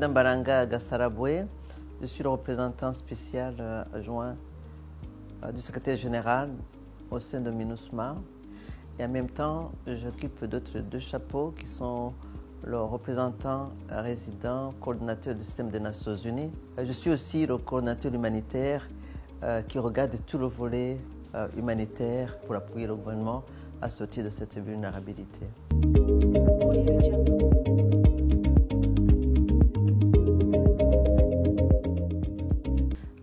Madame Baranga Gassaraboué. Je suis le représentant spécial adjoint du secrétaire général au sein de MINUSMA. Et en même temps, j'occupe d'autres deux chapeaux qui sont le représentant résident, coordinateur du système des Nations Unies. Je suis aussi le coordinateur humanitaire qui regarde tout le volet humanitaire pour appuyer le gouvernement à sortir de cette vulnérabilité.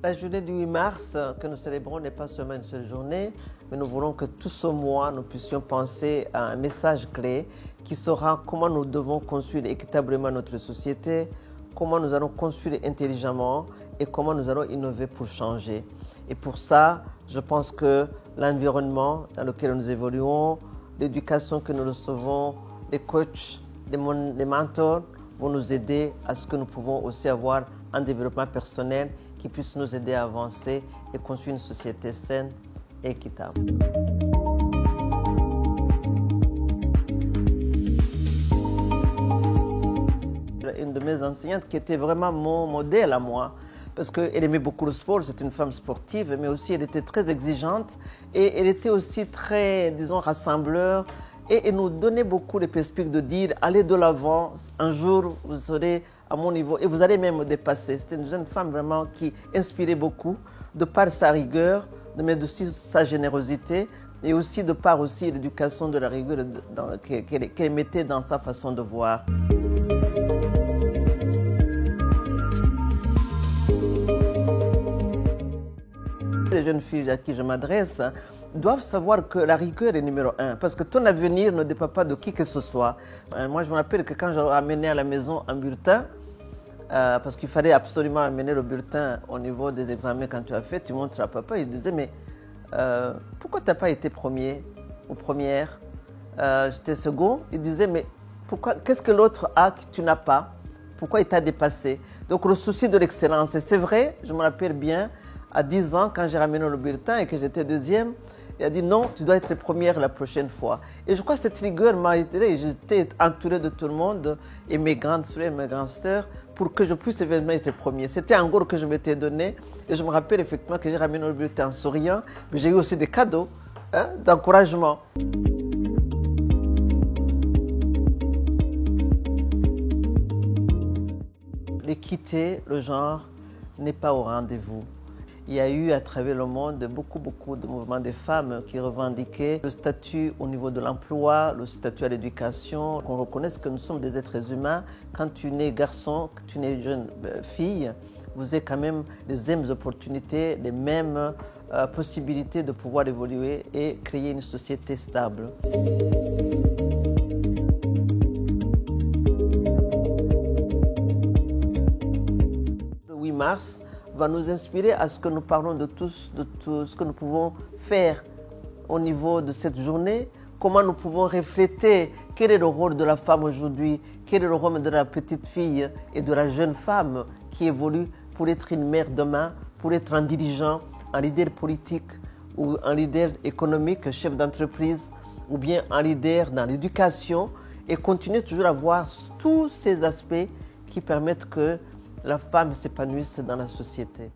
La journée du 8 mars que nous célébrons n'est pas seulement une seule journée, mais nous voulons que tout ce mois, nous puissions penser à un message clé qui sera comment nous devons construire équitablement notre société, comment nous allons construire intelligemment et comment nous allons innover pour changer. Et pour ça, je pense que l'environnement dans lequel nous évoluons, l'éducation que nous recevons, les coachs, les mentors vont nous aider à ce que nous pouvons aussi avoir un développement personnel qui puisse nous aider à avancer et construire une société saine et équitable. Une de mes enseignantes qui était vraiment mon modèle à moi, parce qu'elle aimait beaucoup le sport, c'était une femme sportive, mais aussi elle était très exigeante et elle était aussi très, disons, rassembleur. Et elle nous donnait beaucoup de perspectives de dire, allez de l'avant, un jour vous serez à mon niveau et vous allez même me dépasser. C'était une jeune femme vraiment qui inspirait beaucoup, de par sa rigueur, mais aussi sa générosité et aussi de par aussi l'éducation de la rigueur qu'elle mettait dans sa façon de voir. Les jeunes filles à qui je m'adresse doivent savoir que la rigueur est numéro un, parce que ton avenir ne dépend pas de qui que ce soit. Moi, je me rappelle que quand j'ai amené à la maison un bulletin, parce qu'il fallait absolument amener le bulletin au niveau des examens quand tu as fait, tu montres à papa, il disait, mais pourquoi tu n'as pas été premier ou première? J'étais second, il disait, mais pourquoi, qu'est-ce que l'autre a que tu n'as pas? Pourquoi il t'a dépassé? Donc le souci de l'excellence, et c'est vrai, je me rappelle bien, à 10 ans, quand j'ai ramené le bulletin et que j'étais deuxième, il a dit non, tu dois être première la prochaine fois. Et je crois que cette rigueur m'a aidé. J'étais entouré de tout le monde et mes grands frères, mes grandes sœurs, pour que je puisse évidemment être premier. C'était un goal que je m'étais donné. Et je me rappelle effectivement que j'ai ramené le bulletin en souriant, mais j'ai eu aussi des cadeaux d'encouragement. L'équité, le genre, n'est pas au rendez-vous. Il y a eu à travers le monde beaucoup de mouvements de femmes qui revendiquaient le statut au niveau de l'emploi, le statut à l'éducation, qu'on reconnaisse que nous sommes des êtres humains. Quand tu nais garçon, que tu nais jeune fille, vous avez quand même les mêmes opportunités, les mêmes possibilités de pouvoir évoluer et créer une société stable. Le 8 mars va nous inspirer à ce que nous parlons de tout ce que nous pouvons faire au niveau de cette journée, comment nous pouvons refléter quel est le rôle de la femme aujourd'hui, quel est le rôle de la petite fille et de la jeune femme qui évolue pour être une mère demain, pour être un dirigeant, un leader politique ou un leader économique, chef d'entreprise ou bien un leader dans l'éducation et continuer toujours à voir tous ces aspects qui permettent que la femme s'épanouisse dans la société.